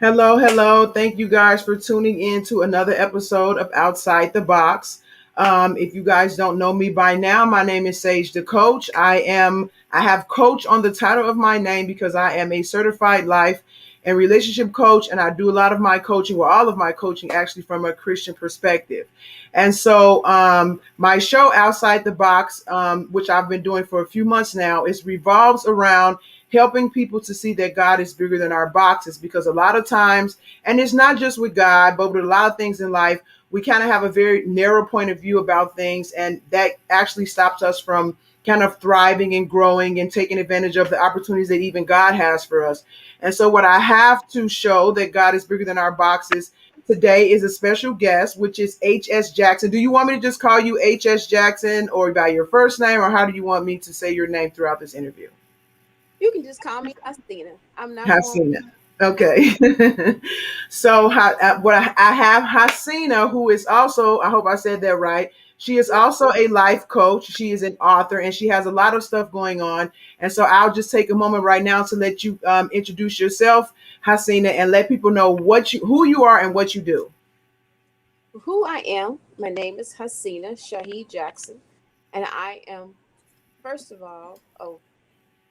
Hello, hello. Thank you guys for tuning in to another episode of Outside the Box. If you guys don't know me by now, my name is Sage the Coach. I have coach on the title of my name because I am a certified life and relationship coach, and I do a lot of my coaching, well, all of my coaching actually from a Christian perspective. And so, my show Outside the Box, which I've been doing for a few months now, is revolves around helping people to see that God is bigger than our boxes, because a lot of times, and it's not just with God, but with a lot of things in life, we kind of have a very narrow point of view about things, and that actually stops us from kind of thriving and growing and taking advantage of the opportunities that even God has for us. And so, what I have to show that God is bigger than our boxes today is a special guest, which is H.S. Jackson. Do you want me to just call you H.S. Jackson or by your first name, or how do you want me to say your name throughout this interview? You can just call me Haseena. I'm not going. Haseena. Okay. So what I have Haseena, who is also, I hope I said that right. She is Yep. also a life coach. She is an author, and she has a lot of stuff going on. And so I'll just take a moment right now to let you introduce yourself, Haseena, and let people know who you are and what you do. Who I am, my name is Haseena Shaheed Jackson, and I am, first of all, a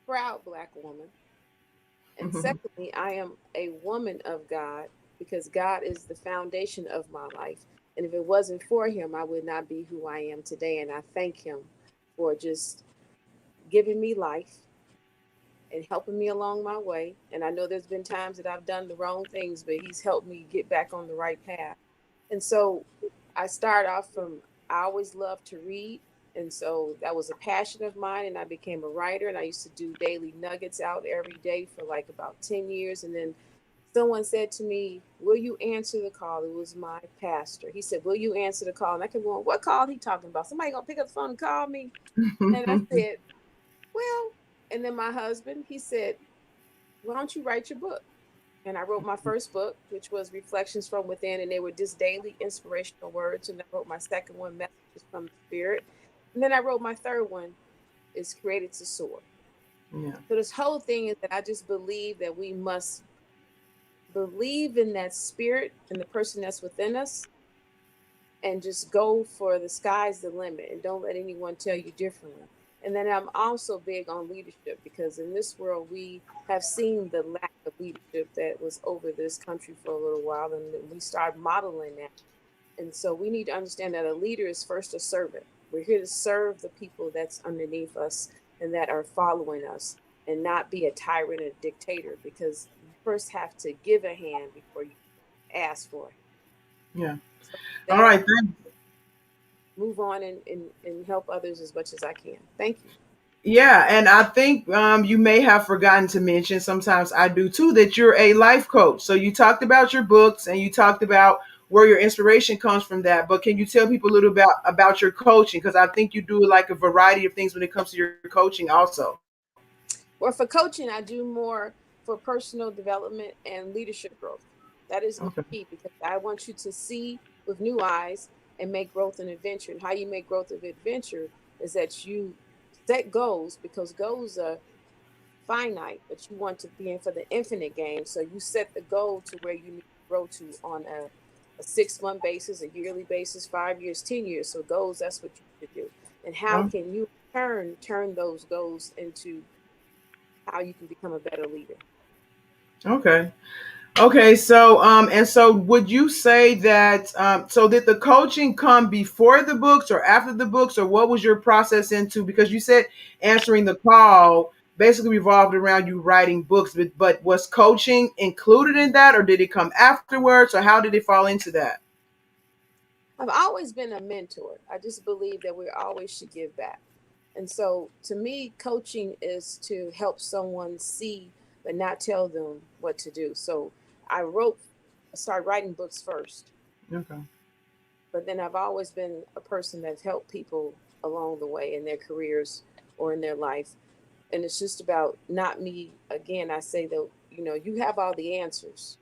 proud Black woman. And Mhm. secondly, I am a woman of God because God is the foundation of my life. And if it wasn't for Him, I would not be who I am today. And I thank Him for just giving me life and helping me along my way. And I know there's been times that I've done the wrong things, but He's helped me get back on the right path. And so I started off from, I always loved to read. And so that was a passion of mine. And I became a writer. And I used to do daily nuggets out every day for like about 10 years. And then someone said to me, "Will you answer the call?" It was my pastor. He said, "Will you answer the call?" And I kept going, "What call he talking about? Somebody gonna pick up the phone and call me?" And I said, "Well," and then my husband, he said, "Why don't you write your book?" And I wrote my first book, which was Reflections from Within, and they were just daily inspirational words. And I wrote my second one, Messages from the Spirit. And then I wrote my third one, is Created to Soar. Yeah. So this whole thing is that I just believe that we must believe in that spirit and the person that's within us and just go for the sky's the limit and don't let anyone tell you differently. And then I'm also big on leadership because in this world we have seen the lack of leadership that was over this country for a little while, and we start modeling that. And so we need to understand that a leader is first a servant. We're here to serve the people that's underneath us and that are following us, and not be a tyrant and a dictator, because you first have to give a hand before you ask for it. Yeah. So All that I right. move on and help others as much as I can. Thank you. Yeah, and I think you may have forgotten to mention, sometimes I do too, that you're a life coach. So you talked about your books and you talked about where your inspiration comes from that. But can you tell people a little about your coaching? Because I think you do like a variety of things when it comes to your coaching also. Well, for coaching, I do more for personal development and leadership growth. That is my Okay. key because I want you to see with new eyes and make growth an adventure. And how you make growth of adventure is that you set goals, because goals are finite, but you want to be in for the infinite game. So you set the goal to where you need to grow to on a 6 month basis, a yearly basis, 5 years, 10 years. So goals, that's what you should do. And how Oh, can you turn those goals into how you can become a better leader? okay. Okay, so and so would you say that so did the coaching come before the books or after the books, or what was your process into, because you said answering the call basically revolved around you writing books, but was coaching included in that, or did it come afterwards, or how did it fall into that? I've always been a mentor. I just believe that we always should give back. And so to me, coaching is to help someone see, but not tell them what to do. So I I started writing books first, Okay. but then I've always been a person that's helped people along the way in their careers or in their life. And it's just about not me. Again, I say that, you have all the answers.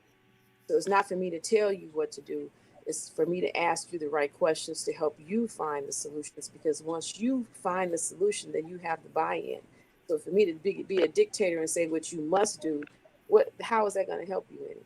So it's not for me to tell you what to do. It's for me to ask you the right questions to help you find the solutions. Because once you find the solution, then you have the buy-in. So for me to be a dictator and say what you must do, how is that going to help you any?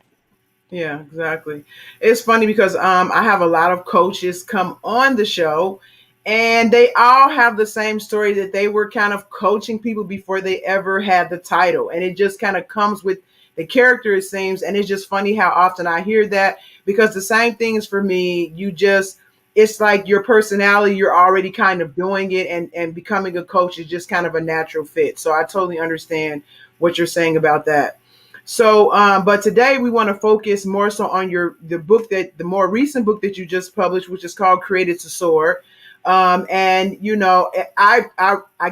Yeah, exactly. It's funny because I have a lot of coaches come on the show, and they all have the same story that they were kind of coaching people before they ever had the title, and it just kind of comes with the character, it seems. And it's just funny how often I hear that, because the same thing is for me. You just, it's like your personality, you're already kind of doing it, and becoming a coach is just kind of a natural fit. So I totally understand what you're saying about that. So, but today we want to focus more so on the book, that the more recent book that you just published, which is called Created to Soar. And you know, I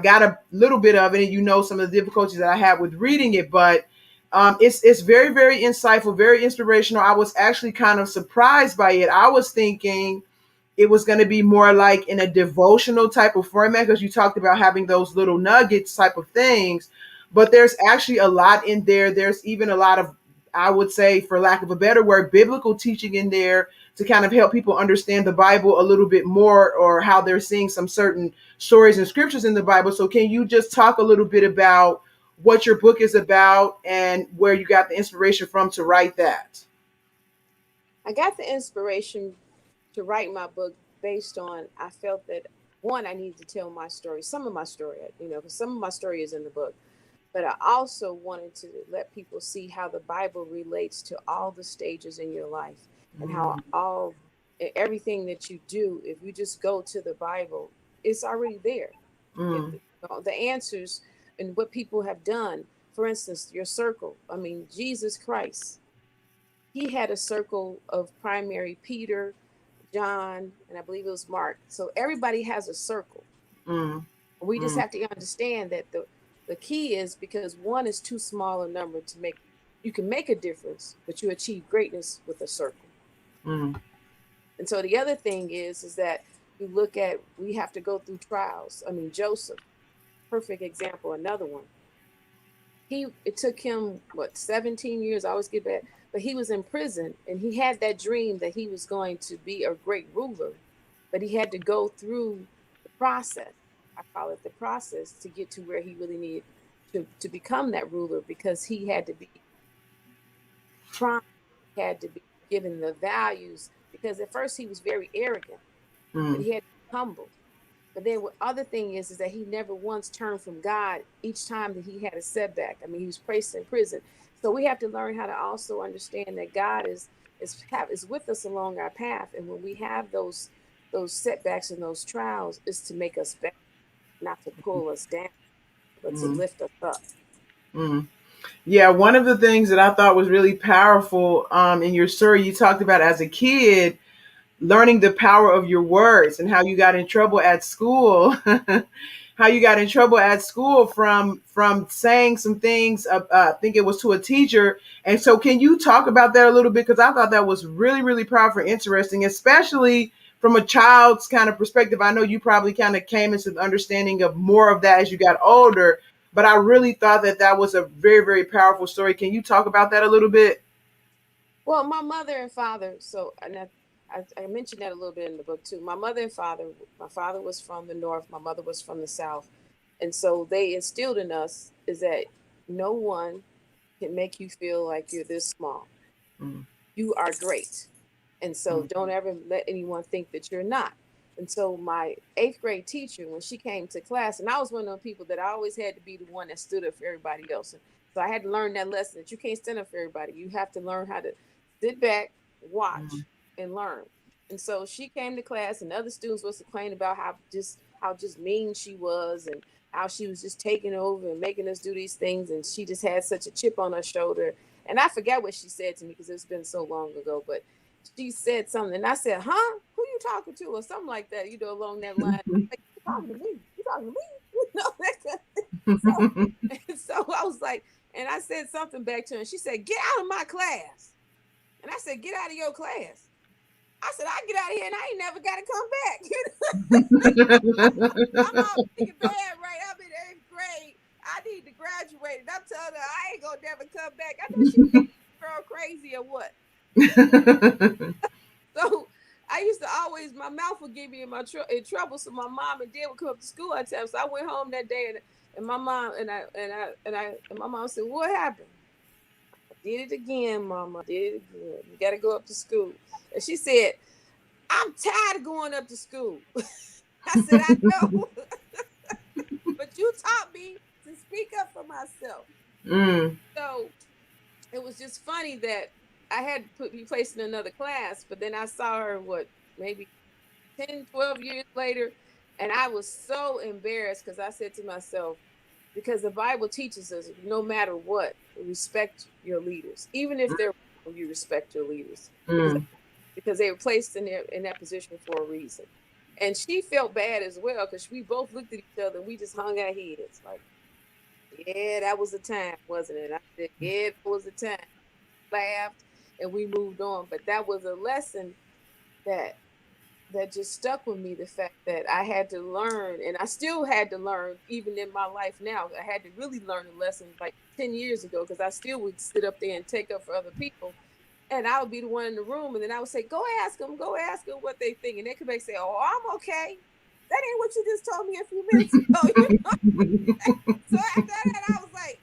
got a little bit of it, and you know some of the difficulties that I had with reading it, but it's very insightful, very inspirational. I was actually kind of surprised by it. I was thinking it was going to be more like in a devotional type of format, because you talked about having those little nuggets type of things, but there's actually a lot in there. There's even a lot of, I would say, for lack of a better word, biblical teaching in there to kind of help people understand the Bible a little bit more, or how they're seeing some certain stories and scriptures in the Bible. So can you just talk a little bit about what your book is about and where you got the inspiration from to write that? I got the inspiration to write my book based on, I felt that one, I needed to tell my story, some of my story, because some of my story is in the book. But I also wanted to let people see how the Bible relates to all the stages in your life, and how Mm, everything that you do, if you just go to the Bible, it's already there. mm, The answers and what people have done. For instance, your circle. I mean, Jesus Christ, he had a circle of primary Peter, John, and I believe it was Mark. So everybody has a circle. mm, We just mm, have to understand that the key is, because one is too small a number to make, you can make a difference, but you achieve greatness with a circle. mm, And so the other thing is that you look at, we have to go through trials. I mean, Joseph, perfect example, another one. It took him what, 17 years, I always get that, but he was in prison, and he had that dream that he was going to be a great ruler, but he had to go through the process. I call it the process, to get to where he really needed to become that ruler, because he had to be trying, he had to be given the values, because at first he was very arrogant, but mm. he had to be humble. But then what other thing is that he never once turned from God each time that he had a setback. I mean, he was placed in prison. So we have to learn how to also understand that God is with us along our path. And when we have those setbacks and those trials, is to make us better, not to pull us down, but to Mm, lift us up. mm. Yeah, one of the things that I thought was really powerful in your story, you talked about as a kid learning the power of your words, and how you got in trouble at school. How you got in trouble at school from saying some things. I think it was to a teacher. And so, can you talk about that a little bit? Because I thought that was really powerful, and interesting, especially from a child's kind of perspective. I know you probably kind of came into the understanding of more of that as you got older, but I really thought that that was a very powerful story. Can you talk about that a little bit? Well, my mother and father, so, and I mentioned that a little bit in the book too. My mother and father, my father was from the north, my mother was from the south. And so they instilled in us is that no one can make you feel like you're this small. Mm, You are great. And so mm, don't ever let anyone think that you're not. And so my eighth grade teacher, when she came to class, and I was one of those people that I always had to be the one that stood up for everybody else. And so I had to learn that lesson, that you can't stand up for everybody. You have to learn how to sit back, mm, watch, and learn. And so she came to class, and other students was complaining about how just mean she was, and how she was just taking over and making us do these things, and she just had such a chip on her shoulder. And I forget what she said to me, because it's been so long ago, but she said something, and I said, "Huh? Who you talking to?" or something like that, along that line. Like, you talking to me? You talking to me? That kind of thing. So, and so I was like, and I said something back to her, and she said, "Get out of my class." And I said, "Get out of your class." I said, "I get out of here, and I ain't never got to come back." I'm all thinking bad, right? I'm in eighth grade. I need to graduate, and I'm telling her I ain't gonna never come back. I know she think girl crazy or what. So I used to always, my mouth would get me in trouble. So my mom and dad would come up to school at times. So I went home that day, and my mom and my mom said, "What happened?" Did it again, Mama. Did it again. You got to go up to school. And she said, I'm tired of going up to school. I said, I know, but you taught me to speak up for myself. Mm. So it was just funny that I had to put be placed in another class, but then I saw her, what, maybe 10, 12 years later, and I was so embarrassed because I said to myself, because the Bible teaches us, no matter what, respect your leaders, even if they're wrong, you respect your leaders because Mm. they were placed in that position for a reason. And she felt bad as well because we both looked at each other and we just hung our heads like, yeah, that was the time, wasn't it? I said, yeah, that was the time. Laughed and we moved on. But that was a lesson that just stuck with me, the fact that I had to learn, and I still had to learn even in my life now. I had to really learn a lesson like 10 years ago because I still would sit up there and take up for other people. And I would be the one in the room, and then I would say, go ask them what they think. And they could make say, oh, I'm okay. That ain't what you just told me a few minutes ago. So after that, I was like,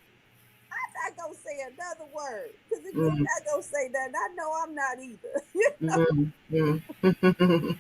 I'm not gonna say another word. Because if you're Mm. not gonna say that, I know I'm not either. You know? Mm. Mm.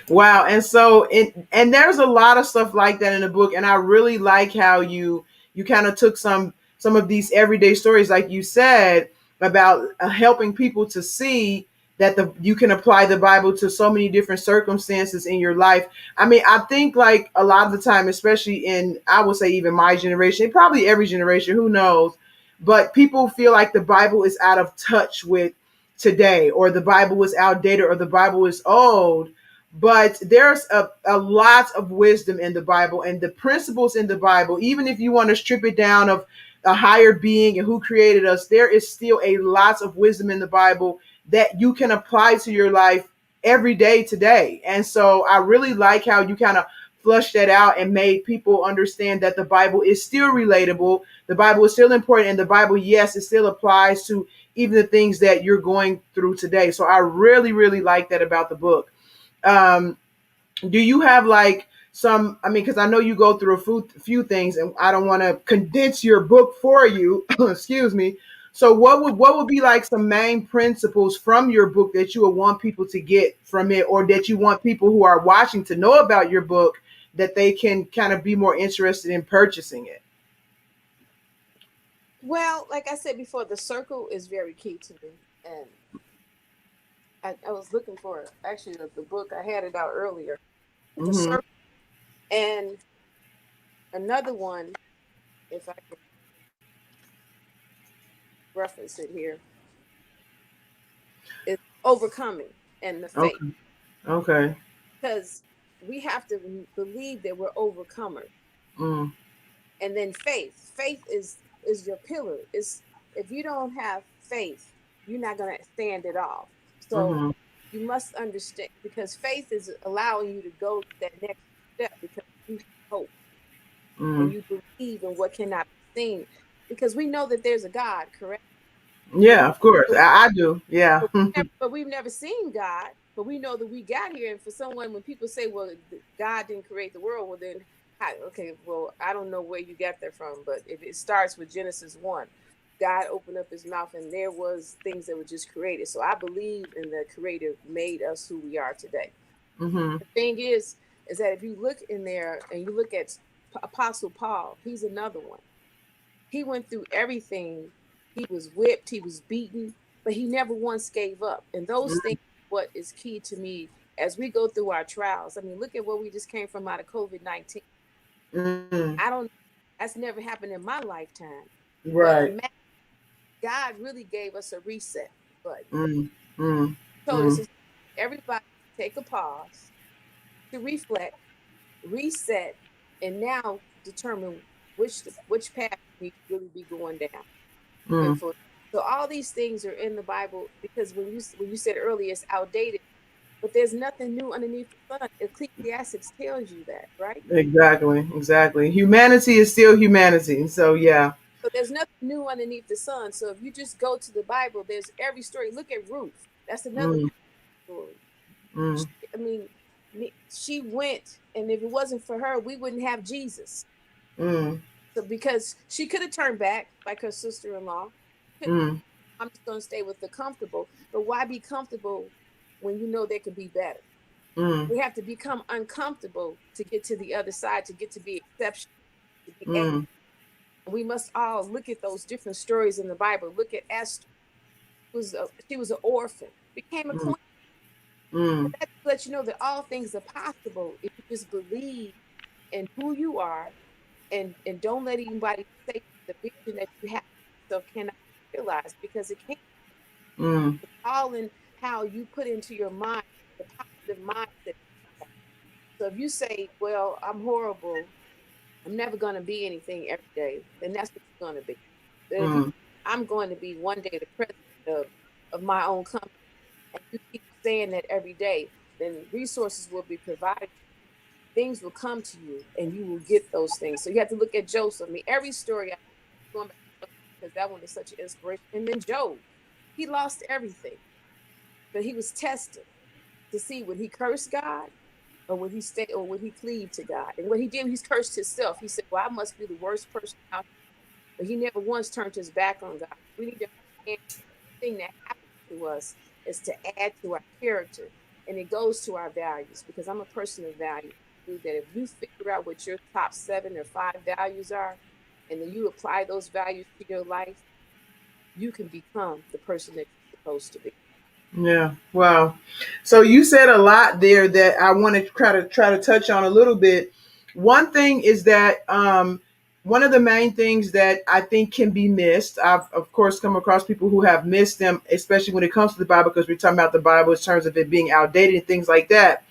Wow. And so and there's a lot of stuff like that in the book. And I really like how you kind of took some of these everyday stories, like you said, about helping people to see that you can apply the Bible to so many different circumstances in your life. I mean, I think like a lot of the time, especially in, I would say even my generation, probably every generation, who knows, but people feel like the Bible is out of touch with today, or the Bible is outdated, or the Bible is old. But there's a lot of wisdom in the Bible, and the principles in the Bible, even if you want to strip it down of a higher being and who created us, there is still a lot of wisdom in the Bible that you can apply to your life every day today. And so I really like how you kind of flushed that out and made people understand that the Bible is still relatable, the Bible is still important, and the Bible, yes, it still applies to even the things that you're going through today. So I really, really like that about the book. Um, do you have like some, I mean, because I know you go through few things, and I don't want to condense your book for you. Excuse me. So what would be like some main principles from your book that you would want people to get from it, or that you want people who are watching to know about your book, that they can kind of be more interested in purchasing it? Well, like I said before, the circle is very key to me. And I was looking for actually the book. I had it out earlier. The Mm-hmm. circle. And another one, if I can reference it here, is overcoming and the faith. Okay. Okay. Because we have to believe that we're overcomers. Mm. And then faith is your pillar. Is if you don't have faith, you're not going to stand it off. So Mm-hmm. you must understand, because faith is allowing you to go that next step, because you have hope and Mm. you believe in what cannot be seen, because we know that there's a God, correct? but Yeah, of course. but, I do. Yeah. but we've never seen God, but we know that we got here. And for someone, when people say, well, God didn't create the world, well, then how, okay, well, I don't know where you got that from, but if it starts with Genesis 1, God opened up his mouth and there was things that were just created. So I believe in the creator made us who we are today. Mm-hmm. The thing is that if you look in there and you look at Apostle Paul, he's another one. He went through everything. He was whipped, he was beaten, but he never once gave up. And those things, what is key to me as we go through our trials. I mean, look at what we just came from out of COVID-19. Mm. I don't, that's never happened in my lifetime. But Right. imagine, God really gave us a reset button. Mm. Mm. Told us Mm. to everybody take a pause, to reflect, reset, and now determine which path we really be going down. And Mm. for so all these things are in the Bible, because when you said earlier it's outdated, but there's nothing new underneath the sun. Ecclesiastics tells you that, right? Exactly. Exactly. Humanity is still humanity. So yeah. So there's nothing new underneath the sun. So if you just go to the Bible, there's every story. Look at Ruth. That's another Mm. story. Mm. She, I mean, she went, and if it wasn't for her, we wouldn't have Jesus. Mm. So because she could have turned back like her sister-in-law, Mm. I'm just going to stay with the comfortable. But why be comfortable when you know there could be better? Mm, We have to become uncomfortable to get to the other side, to get to be exceptional, to be able. mm, We must all look at those different stories in the Bible. Look at Esther. She was an orphan, became a mm, queen. mm, That lets you know that all things are possible if you just believe in who you are, and don't let anybody say the vision that you have so cannot be realized, because it can't. mm, It's all in how you put into your mind the positive mindset. So if you say, "Well, I'm horrible. I'm never going to be anything every day," then that's what you're going to be. But if you, mm. I'm going to be one day the president of my own company, and you keep saying that every day, then resources will be provided. Things will come to you, and you will get those things. So you have to look at Joseph. I mean, every story, I going back to Joseph because that one is such an inspiration. And then Job, he lost everything, but he was tested to see would he curse God, or would he stay, or would he cleave to God? And what he did, he's cursed himself. He said, "Well, I must be the worst person out here." But he never once turned his back on God. We need to understand the thing that happens to us is to add to our character, and it goes to our values, because I'm a person of value. I believe that if you figure out what your top 7 or 5 values are, and then you apply those values to your life, you can become the person that you're supposed to be. Yeah. Wow. So you said a lot there that I want to try to touch on a little bit. One thing is that one of the main things that I think can be missed. I've of course come across people who have missed them, especially when it comes to the Bible, because we're talking about the Bible in terms of it being outdated and things like that,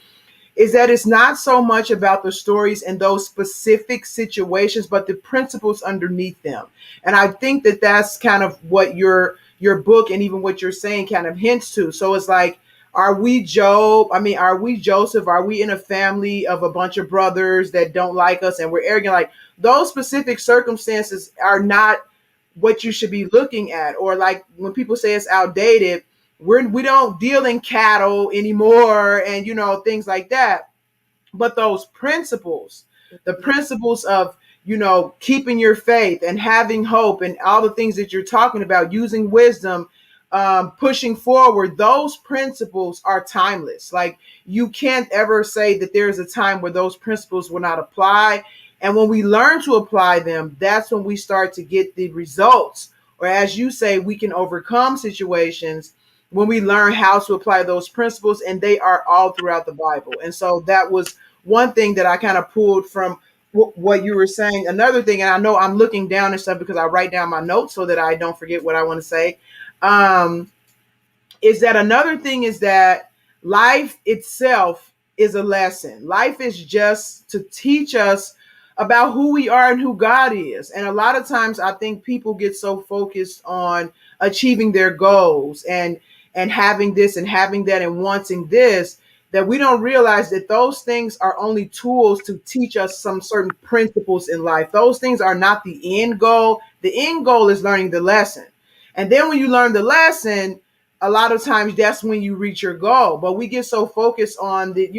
is that it's not so much about the stories and those specific situations, but the principles underneath them. And I think that that's kind of what your book and even what you're saying kind of hints to. So it's like, are we Job? I mean, are we Joseph? Are we in a family of a bunch of brothers that don't like us and we're arrogant? Like those specific circumstances are not what you should be looking at. Or like when people say it's outdated, we don't deal in cattle anymore and things like that. But those principles, the Mhm. principles of keeping your faith and having hope and all the things that you're talking about, using wisdom, pushing forward, those principles are timeless. Like you can't ever say that there's a time where those principles will not apply. And when we learn to apply them, that's when we start to get the results, or as you say, we can overcome situations when we learn how to apply those principles. And they are all throughout the Bible. And so that was one thing that I kind of pulled from what you were saying. Another thing, and I know I'm looking down and stuff because I write down my notes so that I don't forget what I want to say. Um, is that another thing is that life itself is a lesson. Life is just to teach us about who we are and who God is. And a lot of times I think people get so focused on achieving their goals and having this and having that and wanting this, that we don't realize that those things are only tools to teach us some certain principles in life. Those things are not the end goal. The end goal is learning the lesson. And then when you learn the lesson, a lot of times that's when you reach your goal. But we get so focused on the,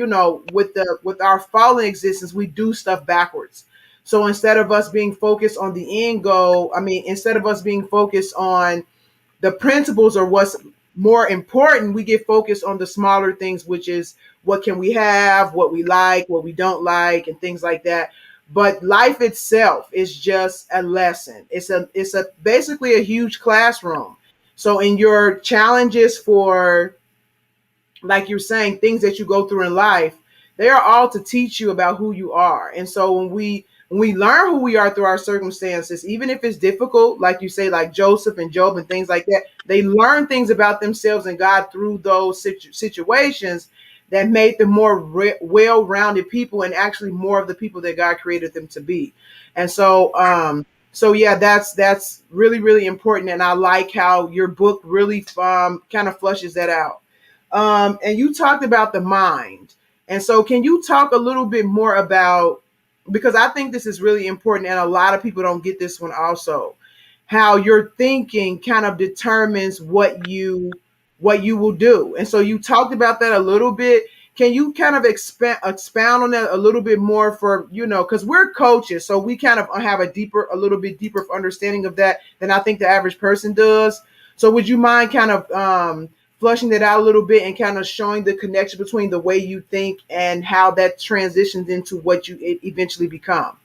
with our fallen existence, we do stuff backwards. So instead of us being focused on the end goal, I mean, instead of us being focused on the principles or what's more important, we get focused on the smaller things, which is what can we have, what we like, what we don't like, and things like that. But life itself is just a lesson. It's a basically a huge classroom. So in your challenges for, like you're saying, things that you go through in life, they are all to teach you about who you are. And so when we learn who we are through our circumstances, even if it's difficult, like you say, like Joseph and Job and things like that, they learn things about themselves and God through those situations that made them more well-rounded people and actually more of the people that God created them to be. And so yeah, that's really really important, and I like how your book really kind of flushes that out. And you talked about the mind. And so, can you talk a little bit more about, because I think this is really important, and a lot of people don't get this one also, how your thinking kind of determines what you will do. And so, you talked about that a little bit. Can you kind of expound on that a little bit more for, because we're coaches, so we kind of have a little bit deeper understanding of that than I think the average person does. So would you mind kind of flushing that out a little bit and kind of showing the connection between the way you think and how that transitions into what you eventually become?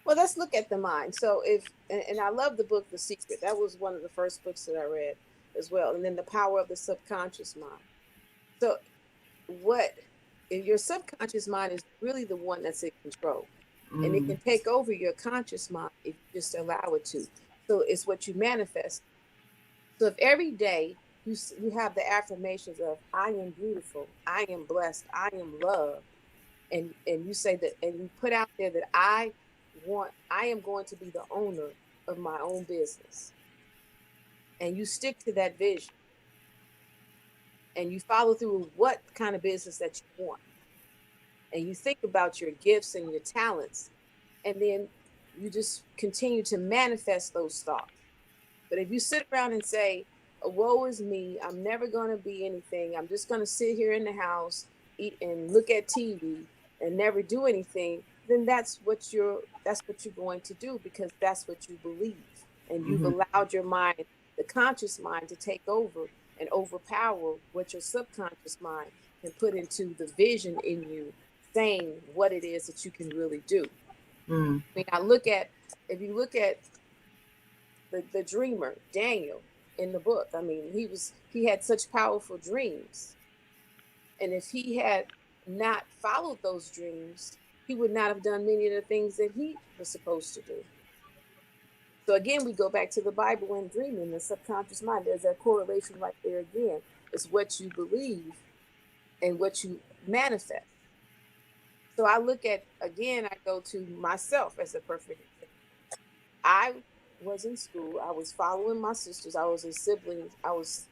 Well, let's look at the mind. So if and I love the book The Secret. That was one of the first books that I read as well. And then The Power of the Subconscious Mind. So what if your subconscious mind is really the one that's in control, and it Mm, can take over your conscious mind if you just allow it to. So it's what you manifest. So if every day you have the affirmations of I am beautiful, I am blessed, I am loved, and you say that, and you put out there that I am going to be the owner of my own business, and you stick to that vision, and you follow through with what kind of business that you want, and you think about your gifts and your talents, and then you just continue to manifest those thoughts. But if you sit around and say, oh, woe is me, I'm never going to be anything, I'm just going to sit here in the house, eat and look at TV and never do anything, then that's what you're going to do, because that's what you believe. And you've mm-hmm, allowed your mind, the conscious mind, to take over and overpower what your subconscious mind can put into the vision in you, saying what it is that you can really do. mm, I mean, I look at if you look at the dreamer Daniel in the book. I mean, he had such powerful dreams, and if he had not followed those dreams, he would not have done many of the things that he was supposed to do. So again, we go back to the Bible and dreaming, the subconscious mind. There's that correlation right there again. It's what you believe and what you manifest. So I look at, again, I go to myself as a perfect example. I was in school. I was following my sisters. I was a sibling. I was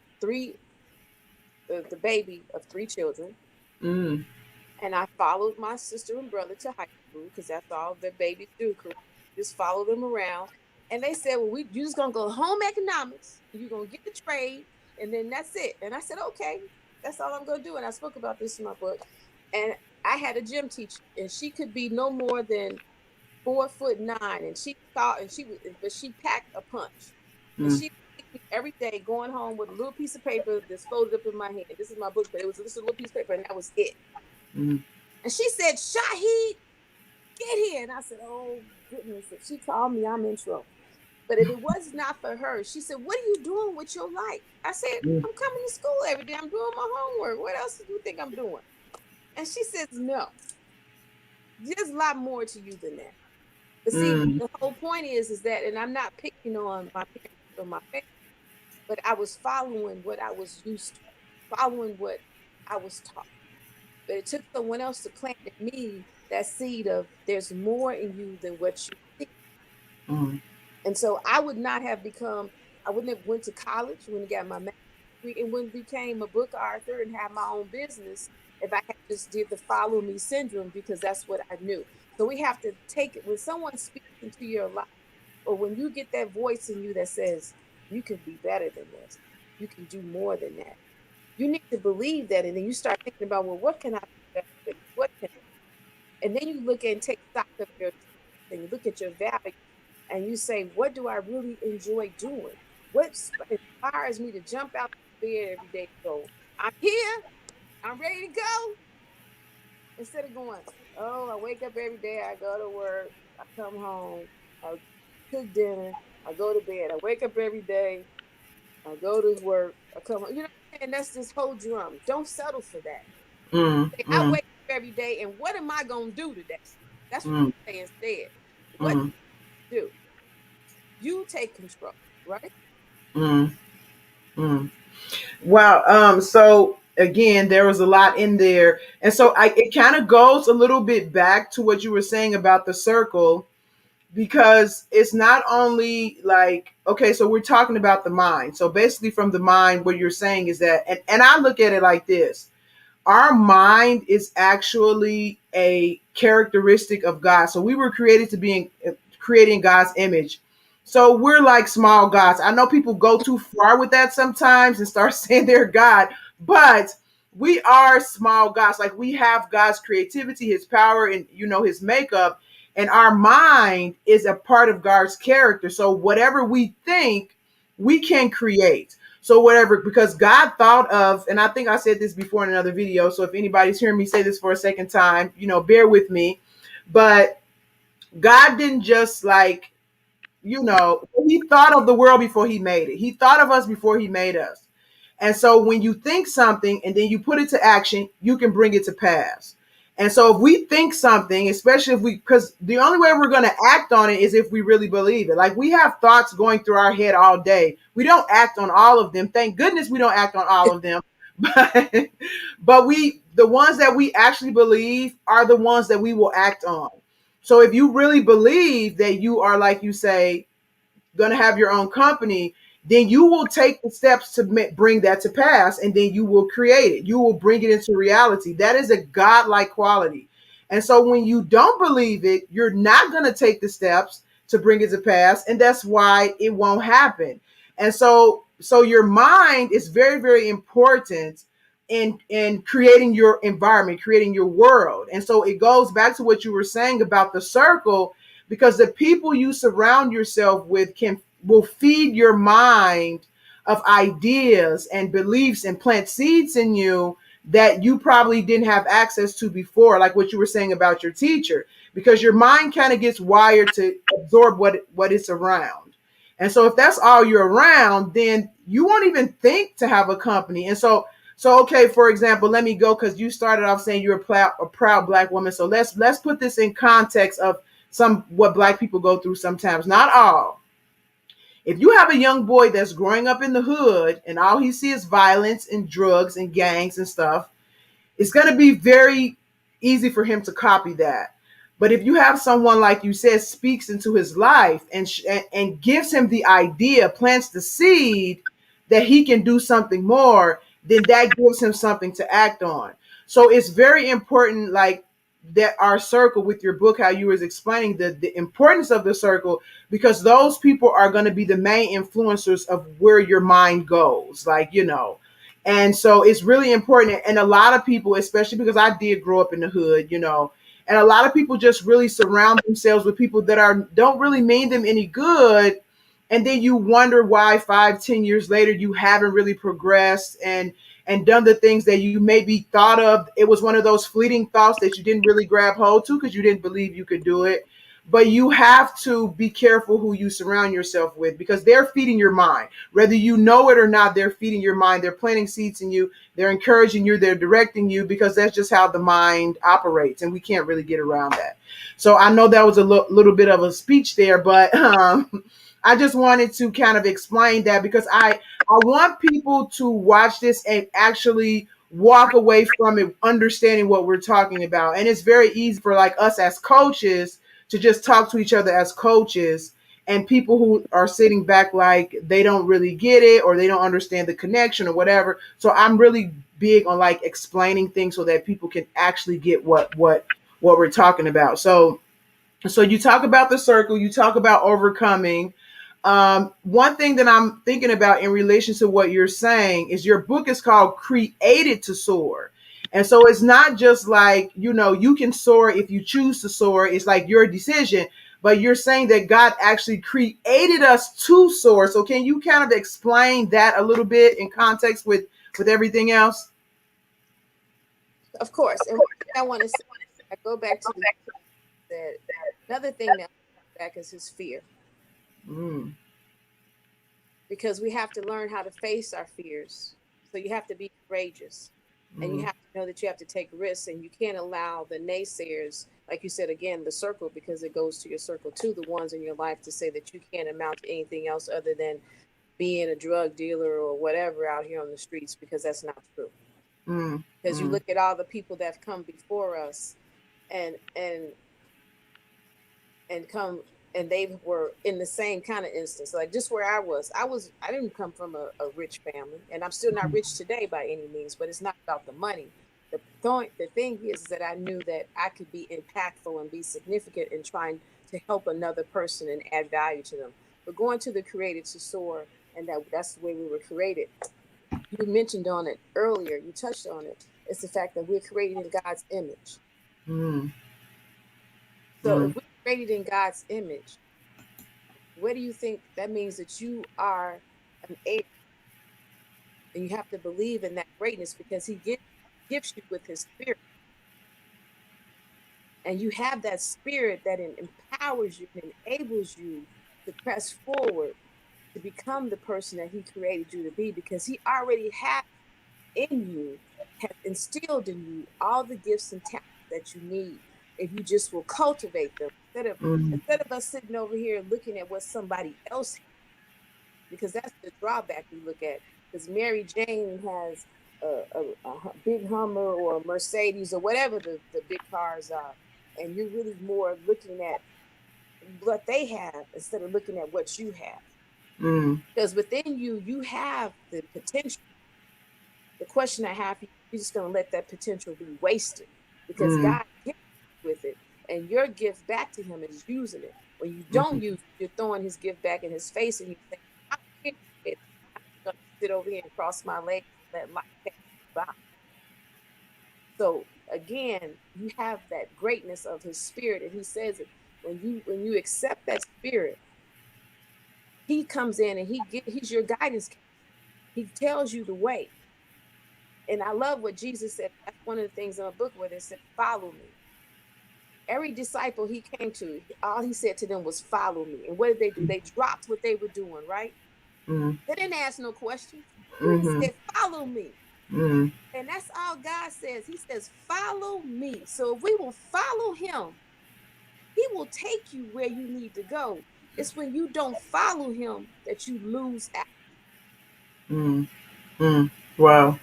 the baby of three children. mm, And I followed my sister and brother to high school because that's all the babies do, correct? Just follow them around. And they said, well, you just going to go home economics. You're going to get the trade. And then that's it. And I said, okay, that's all I'm going to do. And I spoke about this in my book. And I had a gym teacher, and she could be no more than 4'9", and she thought, and but she packed a punch, and mm, she would me every day going home with a little piece of paper that's folded up in my hand. This is my book, but it was just a little piece of paper, and that was it. mm, And she said, "Shahid, get here," and I said, "Oh goodness!" If she called me, I'm in trouble. But if it was not for her, she said, "What are you doing with your life?" I said, mm, "I'm coming to school every day. I'm doing my homework. What else do you think I'm doing?" And she says, "No, there's a lot more to you than that." But see, mm, the whole point is that, and I'm not picking on my parents or my family, but I was following what I was used to, following what I was taught. But it took someone else to plant in me that seed of there's more in you than what you see. mm, And so I would not have become, I wouldn't have went to college, wouldn't have got my master's degree, and wouldn't became a book author and have my own business if I had just did the follow me syndrome, because that's what I knew. So we have to take it when someone speaks into your life, or when you get that voice in you that says, you can be better than this, you can do more than that. You need to believe that, and then you start thinking about, well, what can I do better than? What can And then you look and take stock of your and you look at your values, and you say, what do I really enjoy doing? What inspires me to jump out of bed every day and go, I'm here, I'm ready to go. Instead of going, oh, I wake up every day, I go to work, I come home, I cook dinner, I go to bed. I wake up every day, I go to work, I come home. You know what I'm saying? That's this whole drum. Don't settle for that. mm, Say, I mm, wake up every day, and what am I going to do today? That's what mm, you say instead. What mm, do you do? You take control, right? mm, mm. Wow. So again, there was a lot in there, and so it kind of goes a little bit back to what you were saying about the circle, because it's not only like, okay, so we're talking about the mind. So basically, from the mind, what you're saying is that, and I look at it like this: our mind is actually a characteristic of God. So we were created to be creating God's image. So we're like small gods. I know people go too far with that sometimes and start saying they're God, but we are small gods. Like, we have God's creativity, his power, and his makeup, and our mind is a part of God's character. So whatever we think, we can create. So whatever, because God thought of, and I think I said this before in another video. So if anybody's hearing me say this for a second time, bear with me. But God didn't just like, he thought of the world before he made it. He thought of us before he made us. And so when you think something and then you put it to action, you can bring it to pass. And so if we think something, especially because the only way we're going to act on it is if we really believe it. Like we have thoughts going through our head all day. We don't act on all of them. Thank goodness we don't act on all of them. But the ones that we actually believe are the ones that we will act on. So if you really believe that you are, like you say, going to have your own company, then you will take the steps to bring that to pass, and then you will create it. You will bring it into reality. That is a godlike quality. And so when you don't believe it, you're not going to take the steps to bring it to pass, and that's why it won't happen. And so your mind is very, very important in creating your environment, creating your world. And so it goes back to what you were saying about the circle, because the people you surround yourself with will feed your mind of ideas and beliefs and plant seeds in you that you probably didn't have access to before, like what you were saying about your teacher, because your mind kind of gets wired to absorb what it's around. And so if that's all you're around, then you won't even think to have a company. And so okay, for example, let me go, because you started off saying you're a proud Black woman. So let's put this in context of some what Black people go through sometimes, not all. If you have a young boy that's growing up in the hood and all he sees is violence and drugs and gangs and stuff, it's going to be very easy for him to copy that. But if you have someone, like you said, speaks into his life and gives him the idea, plants the seed that he can do something more, then that gives him something to act on. So it's very important, like that our circle with your book, how you was explaining the importance of the circle, because those people are going to be the main influencers of where your mind goes, and so it's really important. And a lot of people, especially because I did grow up in the hood, and a lot of people just really surround themselves with people that don't really mean them any good. And then you wonder why 5, 10 years later you haven't really progressed and done the things that you maybe thought of. It was one of those fleeting thoughts that you didn't really grab hold to because you didn't believe you could do it. But you have to be careful who you surround yourself with, because they're feeding your mind. Whether you know it or not, they're feeding your mind. They're planting seeds in you. They're encouraging you. They're directing you, because that's just how the mind operates. And we can't really get around that. So I know that was a little bit of a speech there, but I just wanted to kind of explain that, because I want people to watch this and actually walk away from it understanding what we're talking about. And it's very easy for like us as coaches to just talk to each other as coaches, and people who are sitting back like they don't really get it or they don't understand the connection or whatever. So I'm really big on like explaining things so that people can actually get what we're talking about. So you talk about the circle, you talk about overcoming. One thing that I'm thinking about in relation to what you're saying is your book is called Created to Soar. And so it's not just like, you can soar if you choose to soar. It's like your decision. But you're saying that God actually created us to soar. So can you kind of explain that a little bit in context with everything else? Of course. And one thing I want to say, I go back to the that another thing that back is his fear, Mm, because we have to learn how to face our fears. So you have to be courageous, and you mm, have to know that you have to take risks, and you can't allow the naysayers, like you said again, the circle, because it goes to your circle too, the ones in your life, to say that you can't amount to anything else other than being a drug dealer or whatever out here on the streets, because that's not true. mm, Because you mm, look at all the people that have come before us, and and come and they were in the same kind of instance, like just where I didn't come from a rich family, and I'm still not rich today by any means, but it's not about the money. The thing is that I knew that I could be impactful and be significant in trying to help another person and add value to them. But going to the created to soar, and that's the way we were created. You mentioned on it earlier, you touched on it. It's the fact that we're created in God's image. mm, So mm, if we're created in God's image, what do you think that means? That you are an heir, and you have to believe in that greatness because he gifts you with his spirit, and you have that spirit that empowers you and enables you to press forward to become the person that he created you to be, because he already has in you, has instilled in you all the gifts and talents that you need if you just will cultivate them Mm, instead of us sitting over here looking at what somebody else has, because that's the drawback we look at. Because Mary Jane has a big Hummer or a Mercedes or whatever the big cars are, and you're really more looking at what they have instead of looking at what you have. mm, Because within you, you have the potential. The question I have for you, you're just going to let that potential be wasted because mm, God gifted you with it, and your gift back to Him is using it. When you don't mm, use it, you're throwing His gift back in His face, and you're saying, "I'm finished. I'm going to sit over here and cross my legs and let life pass me by." So again, you have that greatness of His Spirit, and He says it when you accept that Spirit, He comes in and He's your guidance counselor. He tells you the way. And I love what Jesus said. That's one of the things in the book where they said, "Follow me." Every disciple he came to, all he said to them was, "Follow me." And what did they do? They dropped what they were doing, right? mm, They didn't ask no questions. He just mhm, said, "Follow me." mm, And that's all God says. He says, "Follow me." So if we will follow him, he will take you where you need to go. It's when you don't follow him that you lose out. mm, mm. Wow.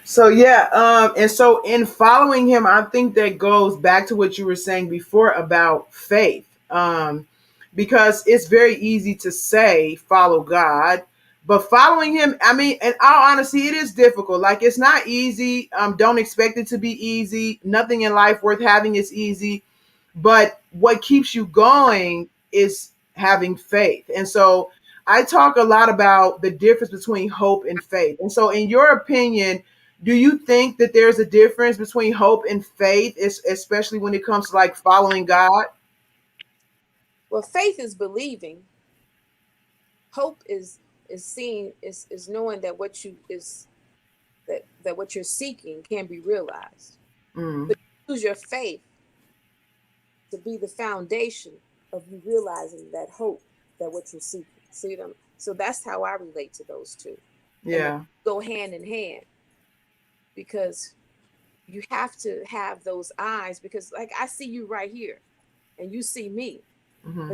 So yeah, and so in following him, I think that goes back to what you were saying before about faith, because it's very easy to say follow God, but following him, I mean, in all honesty, it is difficult. Like it's not easy. Don't expect it to be easy. Nothing in life worth having is easy. But what keeps you going is having faith. And so I talk a lot about the difference between hope and faith. And so, in your opinion, do you think that there's a difference between hope and faith, especially when it comes to like following God? Well, faith is believing. Hope is seeing is knowing that what you is that what you're seeking can be realized. Mm, But use your faith to be the foundation of you realizing that hope, that what you're seeking. See them. So that's how I relate to those two, and they yeah. go hand in hand because you have to have those eyes. Because like I see you right here, and you see me, Hmm.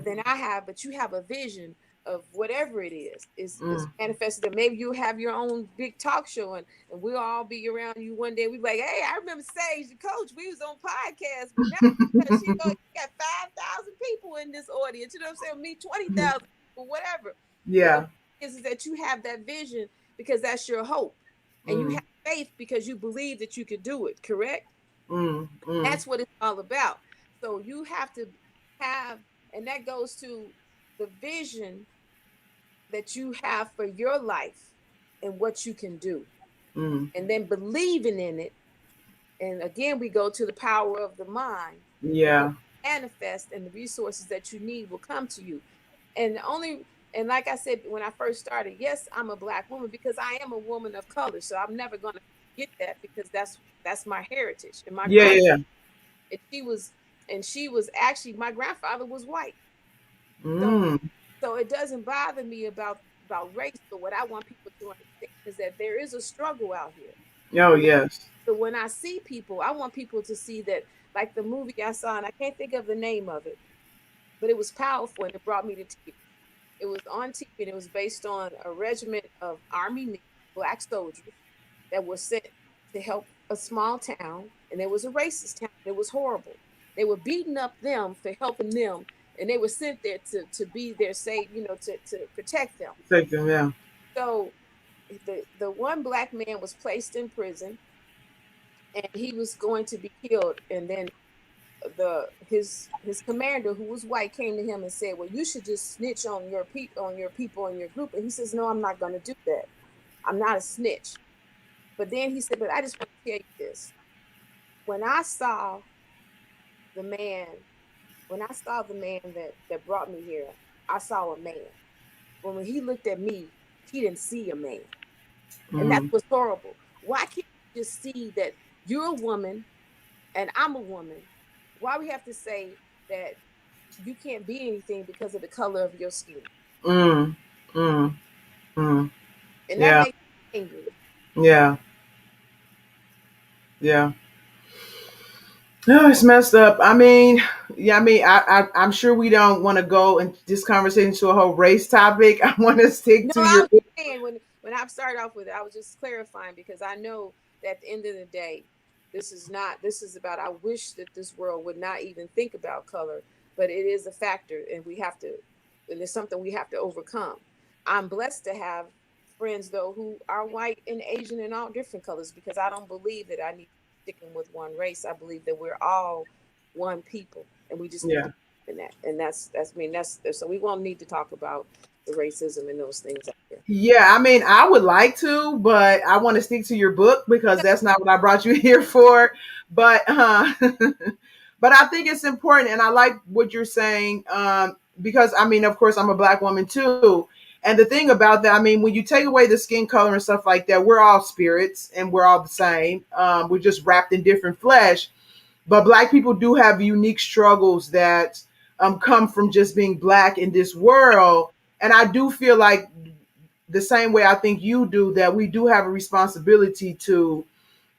but you have a vision of whatever it is Mm. manifested. That maybe you'll have your own big talk show, and we'll all be around you one day. We be like, "Hey, I remember Sage, the coach. We was on podcast, but now she got 5,000 people in this audience. You know what I'm saying? Me, 20,000 people, whatever." Whatever Yeah. it is that you have that vision because that's your hope, and you Mm, have faith because you believe that you could do it. Correct? mm, mm, That's what it's all about. So you have to have, and that goes to the vision that you have for your life and what you can do, mm. and then believing in it. And again, we go to the power of the mind, and it Yeah. manifest, and the resources that you need will come to you. And and like I said when I first started, yes, I'm a black woman because I am a woman of color. So I'm never going to forget that because that's my heritage. And my Yeah. grandma, Yeah. and she was actually, my grandfather was white. So Mm. so it doesn't bother me about race, but what I want people to understand is that there is a struggle out here. Oh So when, yes. so when I see people, I want people to see that, like the movie I saw, and I can't think of the name of it, but it was powerful and it brought me to tears. It was on TV and it was based on a regiment of Army men, black soldiers that were sent to help a small town, and it was a racist town. It was horrible. They were beating up them for helping them, and they were sent there to be their safe, to protect them. Take them. Yeah. So the one black man was placed in prison, and he was going to be killed. And then his commander, who was white, came to him and said, "Well, you should just snitch on your people in your group." And he says, "No, I'm not going to do that. I'm not a snitch." But then he said, "But I just want to tell you this. When I saw the man, when I saw the man that brought me here, I saw a man. When he looked at me, She didn't see a man. And that's Mm, what's horrible. Why can't you just see that you're a woman and I'm a woman? Why we have to say that you can't be anything because of the color of your skin? mm, mm, mm. And that Yeah, makes me angry. yeah, yeah. No, it's messed up. I mean, yeah, I mean, I'm sure we don't want to go and this conversation to a whole race topic. I want to stick No, to I your. was just saying when I started off with it, I was just clarifying because I know that at the end of the day, this is about I wish that this world would not even think about color, but it is a factor and we have to and it's something we have to overcome. I'm blessed to have friends though who are white and Asian and all different colors because I don't believe that I need to be sticking with one race. I believe that we're all one people and we just need to Yeah. be in that. And that's I mean that's so we won't need to talk about the racism and those things out there. Yeah, I mean, I would like to, but I want to stick to your book because that's not what I brought you here for. But but I think it's important, and I like what you're saying because I mean, of course, I'm a black woman too, and the thing about that, I mean, when you take away the skin color and stuff like that, we're all spirits and we're all the same. We're just wrapped in different flesh, but black people do have unique struggles that come from just being black in this world, and I do feel like the same way I think you do, that we do have a responsibility to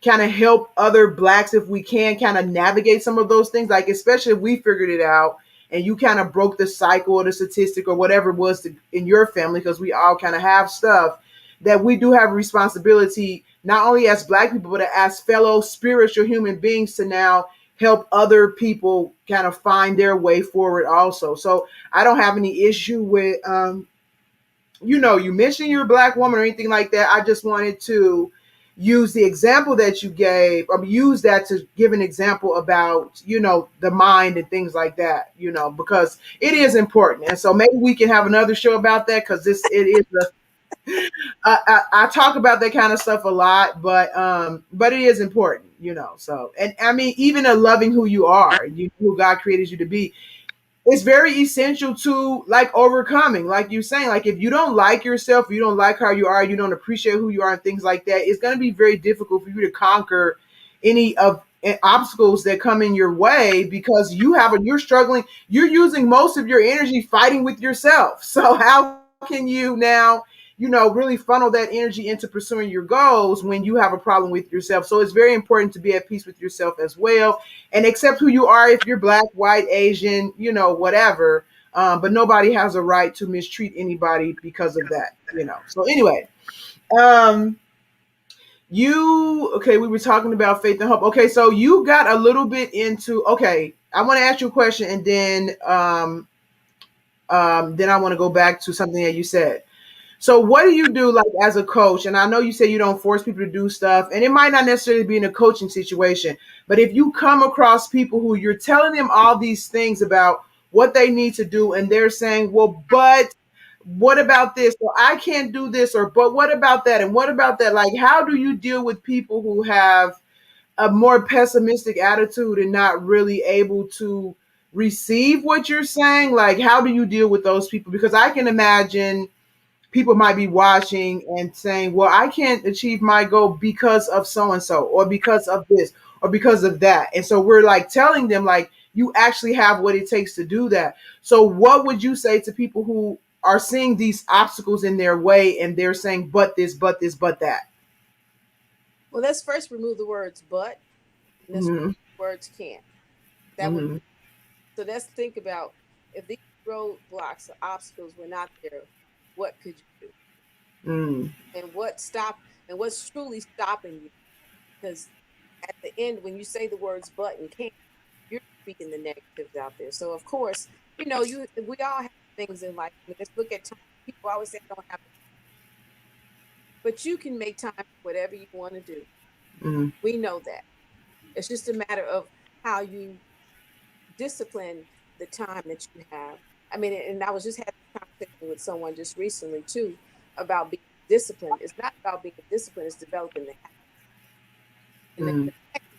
kind of help other blacks if we can kind of navigate some of those things. Like, especially if we figured it out and you kind of broke the cycle or the statistic or whatever it was in your family, because we all kind of have stuff that we do have a responsibility, not only as black people, but as fellow spiritual human beings to now help other people kind of find their way forward also. So I don't have any issue with you mentioned you're a black woman or anything like that. I just wanted to use the example that you gave, or use that to give an example about, the mind and things like that, because it is important. And so maybe we can have another show about that because it is I talk about that kind of stuff a lot, but it is important, So, and I mean, even a loving who you are, who God created you to be, it's very essential to like overcoming, like you're saying, like if you don't like yourself, you don't like how you are, you don't appreciate who you are and things like that, it's going to be very difficult for you to conquer any of obstacles that come in your way, because you're struggling, you're using most of your energy fighting with yourself. So how can you now really funnel that energy into pursuing your goals when you have a problem with yourself? So it's very important to be at peace with yourself as well, and accept who you are, if you're black, white, Asian, whatever. But nobody has a right to mistreat anybody because of that. So anyway, um, okay, we were talking about faith and hope. Okay, so you got a little bit into. Okay, I want to ask you a question, and then I want to go back to something that you said. So what do you do like as a coach? And I know you say you don't force people to do stuff, and it might not necessarily be in a coaching situation, but if you come across people who you're telling them all these things about what they need to do, and they're saying, well, but what about this? Or I can't do this, or but what about that? And what about that? Like, how do you deal with people who have a more pessimistic attitude and not really able to receive what you're saying? Like, how do you deal with those people? Because I can imagine people might be watching and saying, well, I can't achieve my goal because of so and so, or because of this, or because of that. And so we're like telling them, like, you actually have what it takes to do that. So what would you say to people who are seeing these obstacles in their way and they're saying, but this, but this, but that? Well, let's first remove the words but and let's Mm-hmm. remove the words can't. That would Mm-hmm. so let's think about if these roadblocks or obstacles were not there, what could you do? Mm-hmm. And what's truly stopping you? Because at the end, when you say the words but and can't, you're speaking the negatives out there. So of course, we all have things in life. I mean, let's look at time. People always say I don't have, but you can make time for whatever you want to do. Mm-hmm. We know that. It's just a matter of how you discipline the time that you have. I mean, and I was just having a conversation with someone just recently too about being disciplined. It's not about being disciplined; it's developing the habit and then Mm-hmm. connecting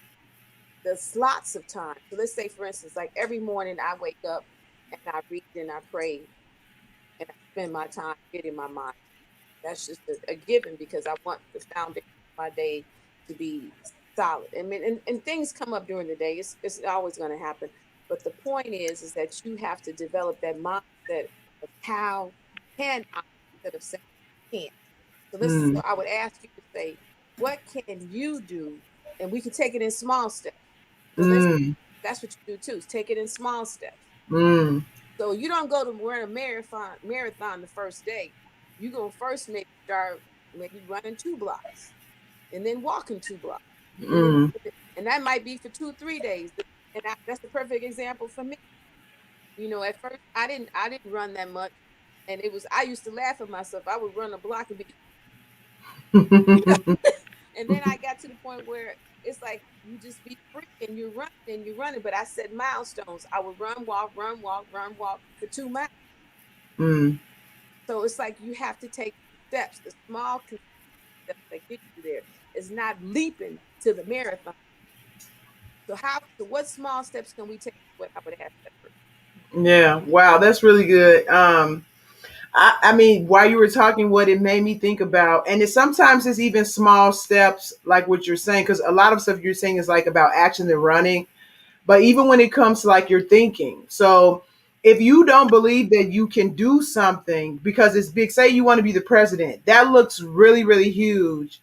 the slots of time. So let's say, for instance, like every morning I wake up and I read and I pray and I spend my time getting my mind. That's just a given because I want the foundation of my day to be solid. I mean, and things come up during the day. It's always going to happen. But the point is that you have to develop that mindset of how can I instead of saying can't. So Mm, I would ask you to say, what can you do? And we can take it in small steps. So mm, that's what you do too. Is take it in small steps. mm, So you don't go to run a marathon the first day. You go first maybe start maybe running 2 blocks and then walking 2 blocks. And then mm. and that might be for 2, 3 days. And that's a perfect example for me. At first I didn't run that much. And I used to laugh at myself. I would run a block and be and then I got to the point where it's like you just be free and you're running and you're running. But I set milestones. I would run, walk, run, walk for 2 miles. Mm. So it's like you have to take steps, the small steps that get you there. It's not leaping to the marathon. So what small steps can we take? What I would ask that person. Yeah, wow, that's really good. I mean, while you were talking, what it made me think about, and sometimes it's even small steps, like what you're saying, because a lot of stuff you're saying is like about action and running. But even when it comes to like your thinking, so if you don't believe that you can do something because it's big, say you want to be the president, that looks really, really huge.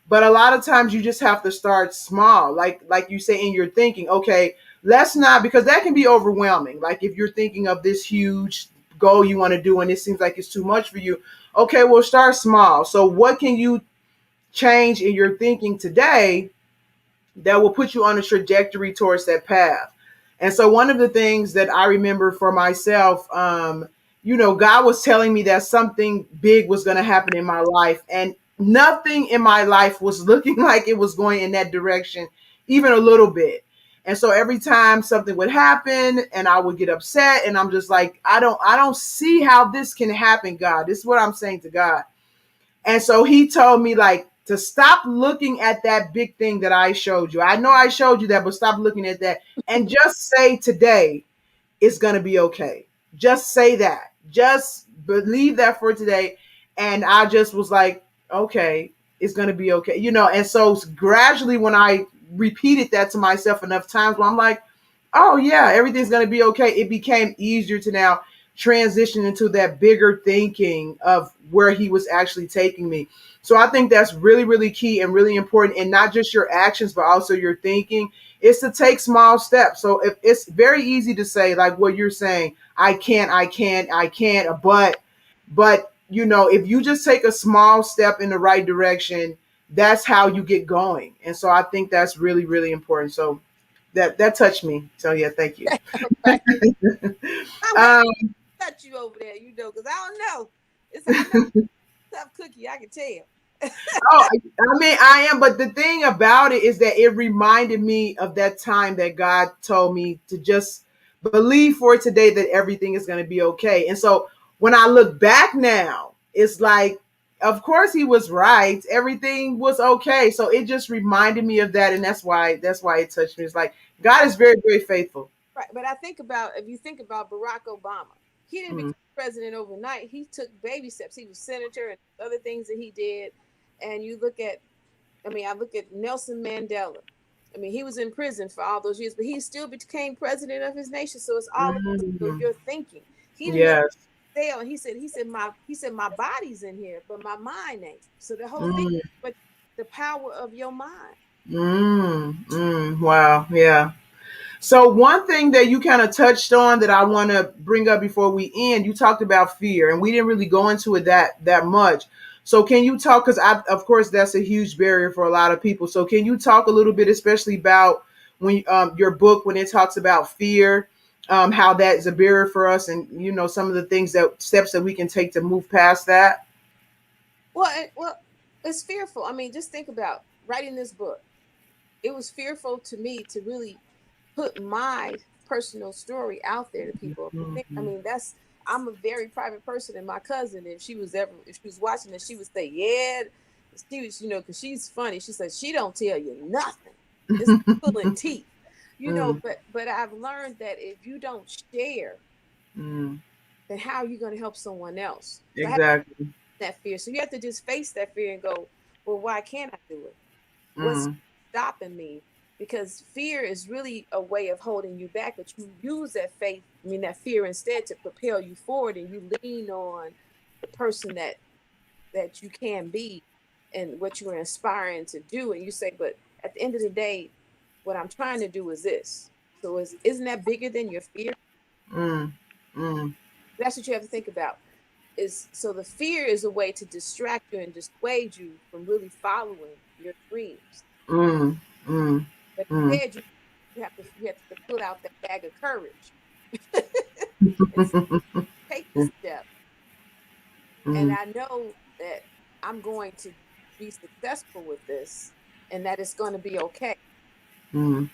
But a lot of times you just have to start small, like you say in your thinking. Okay, let's not, because that can be overwhelming. Like if you're thinking of this huge goal you want to do and it seems like it's too much for you. Okay, well, start small. So what can you change in your thinking today that will put you on a trajectory towards that path? And so one of the things that I remember for myself, God was telling me that something big was going to happen in my life, and nothing in my life was looking like it was going in that direction, even a little bit. And so every time something would happen and I would get upset, and I'm just like, I don't see how this can happen, God. This is what I'm saying to God. And so he told me like to stop looking at that big thing that I showed you. I know I showed you that, but stop looking at that and just say today it's going to be okay. Just say that. Just believe that for today. And I just was like, okay, it's going to be okay. And so gradually when I repeated that to myself enough times, where I'm like, oh yeah, everything's going to be okay, it became easier to now transition into that bigger thinking of where he was actually taking me. So I think that's really, really key and really important, and not just your actions, but also your thinking is to take small steps. So if it's very easy to say, like what you're saying, I can't, but if you just take a small step in the right direction, that's how you get going. And so I think that's really, really important. So that touched me. So yeah, thank you. Right. I'm happy um, to touch you over there, because I don't know. I know it's a tough cookie, I can tell. Oh, I mean, I am, but the thing about it is that it reminded me of that time that God told me to just believe for today that everything is going to be okay. And so when I look back now, it's like, of course he was right. Everything was okay. So it just reminded me of that, and that's why it touched me. It's like God is very, very faithful. Right. But if you think about Barack Obama, he didn't Mm, become president overnight. He took baby steps. He was senator and other things that he did. And I look at Nelson Mandela. I mean, he was in prison for all those years, but he still became president of his nation. So it's all about mm, your thinking. He didn't let yes. fail. And my body's in here, but my mind ain't. So the whole thing, Mm, but the power of your mind. wow. Yeah. So one thing that you kind of touched on that I want to bring up before we end, you talked about fear, and we didn't really go into it that much. So can you talk? Because of course, that's a huge barrier for a lot of people. So can you talk a little bit, especially about when your book, when it talks about fear, how that is a barrier for us, and some of the things that steps that we can take to move past that. Well, it's fearful. I mean, just think about writing this book. It was fearful to me to really put my personal story out there to people. I Mhm. mean, I'm a very private person, and my cousin, if she was watching this, she would say, "Yeah," she was, because she's funny. She said she don't tell you nothing. It's pulling teeth, Mm, But I've learned that if you don't share, mm, then how are you going to help someone else? So exactly. that fear. So you have to just face that fear and go, well, why can't I do it? What's Mm. stopping me? Because fear is really a way of holding you back, but you use that faith, I mean that fear instead to propel you forward, and you lean on the person that you can be and what you're inspiring to do. And you say, but at the end of the day, what I'm trying to do is this. So isn't that bigger than your fear? Mm. Mm. That's what you have to think about. Is so the fear is a way to distract you and dissuade you from really following your dreams. Mm. Mm. But Mm. instead, you have to put out that bag of courage and take the step. And Mm. I know that I'm going to be successful with this, and that it's going to be okay. Mm.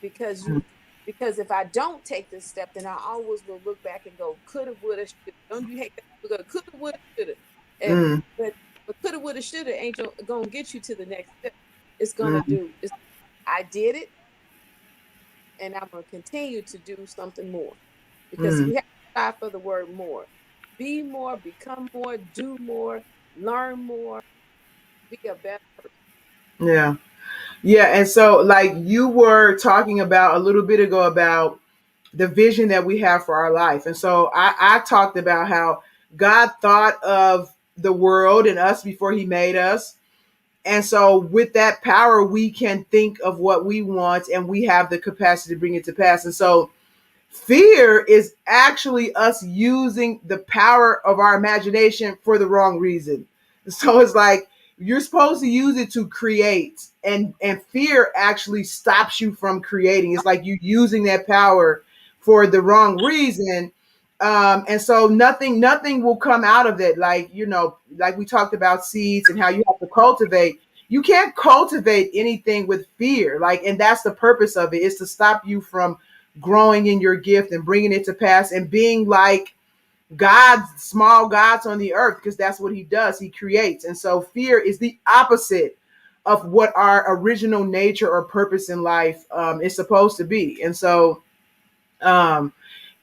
Because you because if I don't take this step, then I always will look back and go, coulda, woulda, shoulda. Don't you hate that? We go, coulda, woulda, shoulda. And Mm. but coulda, woulda, shoulda ain't gonna get you to the next step. It's gonna Mm. do. It's I did it, and I'm gonna continue to do something more. Because Mm. we have to strive for the word more. Be more, become more, do more, learn more, be a better person. Yeah. Yeah. And so, like you were talking about a little bit ago about the vision that we have for our life. And so I talked about how God thought of the world and us before he made us. And so, with that power, we can think of what we want and we have the capacity to bring it to pass. And so, fear is actually us using the power of our imagination for the wrong reason. So it's like you're supposed to use it to create, and fear actually stops you from creating. It's like you using that power for the wrong reason. And so nothing will come out of it. Like, like we talked about seeds and how you have to cultivate. You can't cultivate anything with fear. Like, and that's the purpose of it, is to stop you from growing in your gift and bringing it to pass and being like God's small gods on the earth, because that's what he does. He creates. And so fear is the opposite of what our original nature or purpose in life is supposed to be. And so um,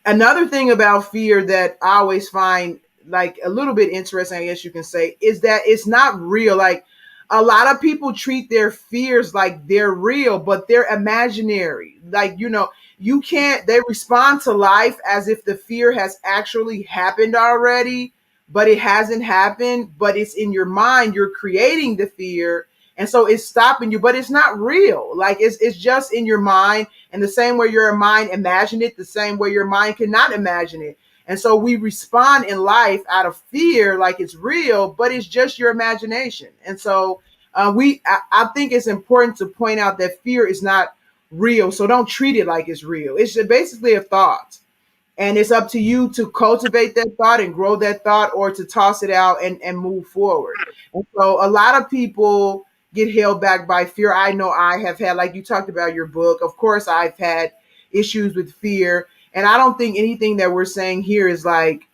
another thing about fear that I always find like a little bit interesting, I guess you can say, is that it's not real. Like a lot of people treat their fears like they're real, but they're imaginary. Like, you can't, they respond to life as if the fear has actually happened already, but it hasn't happened, but it's in your mind. You're creating the fear. And so it's stopping you, but it's not real. Like it's just in your mind, and the same way your mind imagine it, the same way your mind cannot imagine it. And so we respond in life out of fear like it's real, but it's just your imagination. And so I think it's important to point out that fear is not real. So don't treat it like it's real. It's basically a thought. And it's up to you to cultivate that thought and grow that thought, or to toss it out and move forward. And so a lot of people get held back by fear. I know I have had, like you talked about your book. Of course, I've had issues with fear. And I don't think anything that we're saying here is like,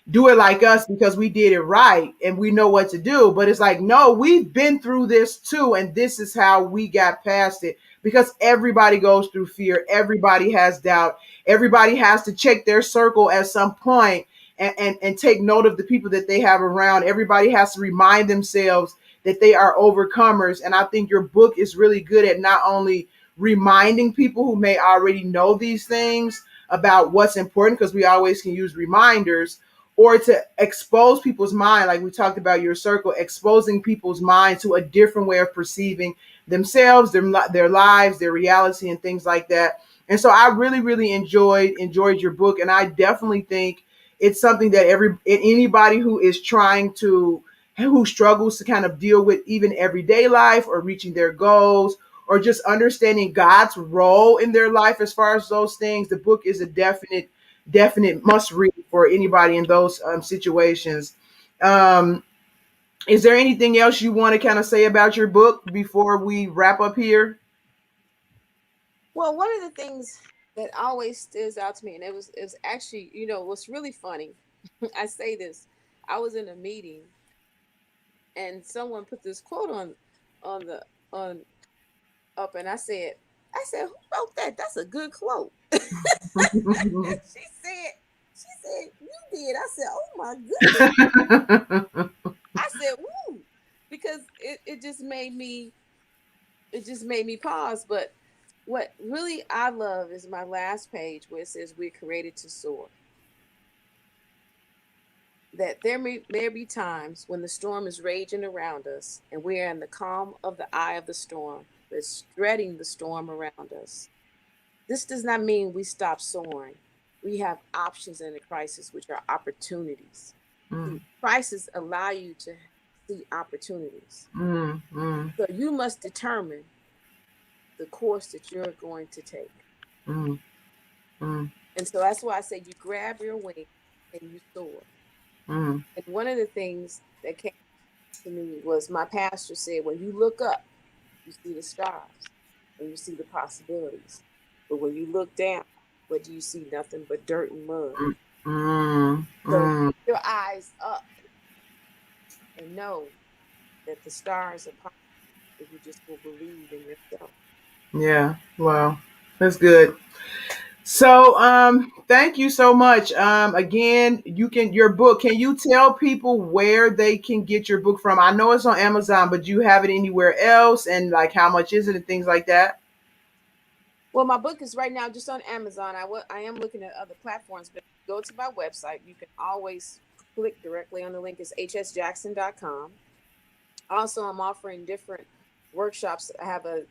do it like us because we did it right and we know what to do. But it's like, no, we've been through this too. And this is how we got past it, because everybody goes through fear. Everybody has doubt. Everybody has to check their circle at some point and take note of the people that they have around. Everybody has to remind themselves that they are overcomers. And I think your book is really good at not only reminding people who may already know these things about what's important, because we always can use reminders, or to expose people's mind, like we talked about your circle, exposing people's mind to a different way of perceiving themselves, their lives, their reality, and things like that. And so I really, really enjoyed your book, and I definitely think it's something that anybody who is trying to who struggles to kind of deal with even everyday life or reaching their goals or just understanding God's role in their life as far as those things, the book is a definite must read for anybody in those situations. Um, is there anything else you want to kind of say about your book before we wrap up here? Well, one of the things that always stands out to me, and it was actually, what's really funny. I say this. I was in a meeting, and someone put this quote on the on up, and I said, who wrote that? That's a good quote. she said, you did. I said, "Oh my goodness." I said, "Woo," because it just made me pause. But what really I love is my last page where it says we're created to soar. That there may be times when the storm is raging around us and we are in the calm of the eye of the storm, that's dreading the storm around us. This does not mean we stop soaring. We have options in a crisis, which are opportunities. See, Mm, crises allow you to see opportunities. mm, mm, So you must determine the course that you're going to take. mm, mm, And so that's why I say you grab your wings and you soar. mm, And one of the things that came to me was my pastor said, when you look up, you see the stars and you see the possibilities. But when you look down, what do you see? Nothing but dirt and mud. mm, So mm. your eyes up and know that the stars are possible if you just will believe in yourself. Yeah. Wow. That's good. So, thank you so much. Again, your book. Can you tell people where they can get your book from? I know it's on Amazon, but do you have it anywhere else? And like, how much is it, and things like that? Well, my book is right now just on Amazon. I am looking at other platforms, but if you go to my website, you can always click directly on the link. It's hsjackson.com. Also, I'm offering different workshops. I have a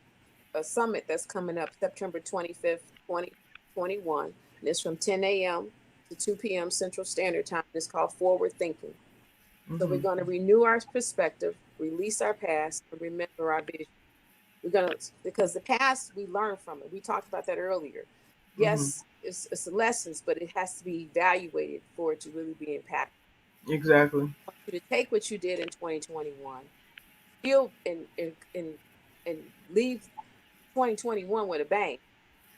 summit that's coming up September 25th, 2021. And it's from 10 a.m. to 2 p.m. Central Standard Time. It's called Forward Thinking. So we're Hmm. going to renew our perspective, release our past, and remember our vision. We're going to, because the past, we learn from it. We talked about that earlier. Hmm. Yes, it's lessons, but it has to be evaluated for it to really be impactful. Exactly. I want you to take what you did in 2021, feel and leave 2021 with a bang,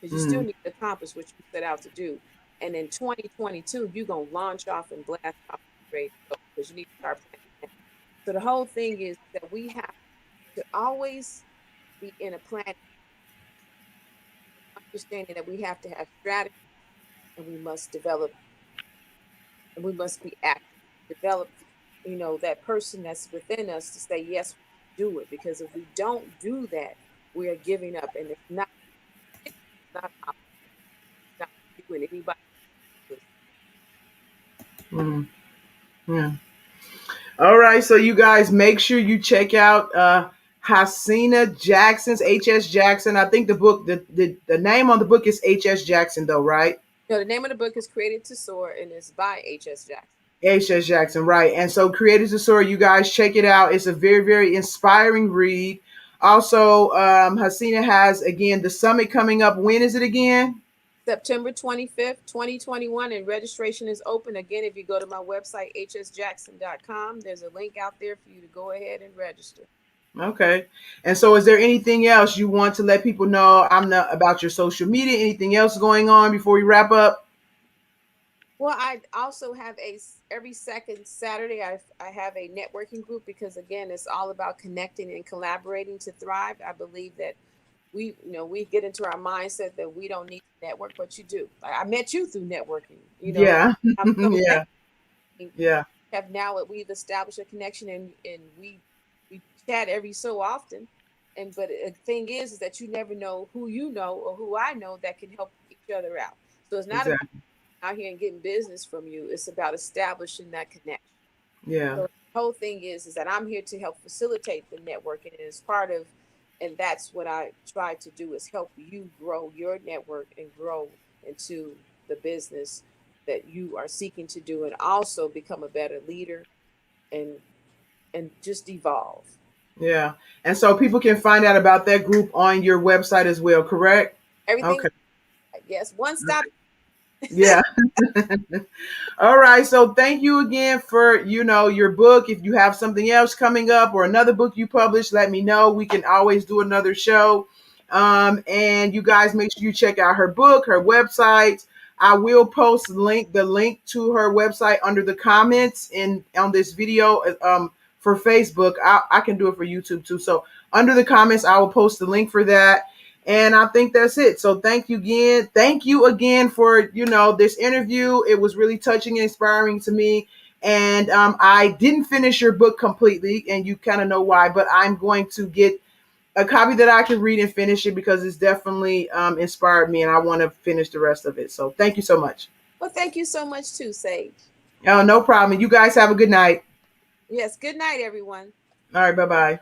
because you still Mm, need to accomplish what you set out to do. And in 2022, you're going to launch off and blast off straight because you need to start planning now. So the whole thing is that we have to always be in a planning, understanding that we have to have strategy and we must develop and we must be active, develop, that person that's within us to say, yes, we do it. Because if we don't do that, we are giving up. And it's not, not you and anybody else. mm, yeah. All right. So you guys make sure you check out Haseena Jackson's HS Jackson. I think the book, the name on the book is HS Jackson, though, right? No, the name of the book is Created to Soar and it's by H.S. Jackson. HS Jackson, right. And so Created to Soar, you guys check it out. It's a very, very inspiring read. Also, Haseena has, again, the summit coming up. When is it again? September 25th, 2021, and registration is open. Again, if you go to my website, hsjackson.com, there's a link out there for you to go ahead and register. Okay. And so is there anything else you want to let people know? I'm not about your social media, anything else going on before we wrap up? Well, I also have every second Saturday. I have a networking group because again, it's all about connecting and collaborating to thrive. I believe that we get into our mindset that we don't need to network, but you do. I met you through networking. Yeah. I'm so Yeah. thankful. Yeah. Have now that we've established a connection and we chat every so often. And but the thing is that you never know who you know or who I know that can help each other out. So it's not about Exactly. out here and getting business from you. It's about establishing that connection. Yeah. So the whole thing is that I'm here to help facilitate the networking, and as part of, and that's what I try to do is help you grow your network and grow into the business that you are seeking to do, and also become a better leader and just evolve. Yeah. And so people can find out about that group on your website as well, correct? Everything's Okay. yes, one stop. Yeah. All right. So thank you again for, your book. If you have something else coming up or another book you publish, let me know. We can always do another show. And you guys make sure you check out her book, her website. I will post the link to her website under the comments in on this video for Facebook. I can do it for YouTube too. So under the comments, I will post the link for that. And I think that's it. So thank you again. Thank you again for, this interview. It was really touching and inspiring to me. And I didn't finish your book completely, and you kind of know why, but I'm going to get a copy that I can read and finish it because it's definitely inspired me, and I want to finish the rest of it. So thank you so much. Well, thank you so much too, Sage. Oh, no problem. You guys have a good night. Yes, good night, everyone. All right. Bye bye.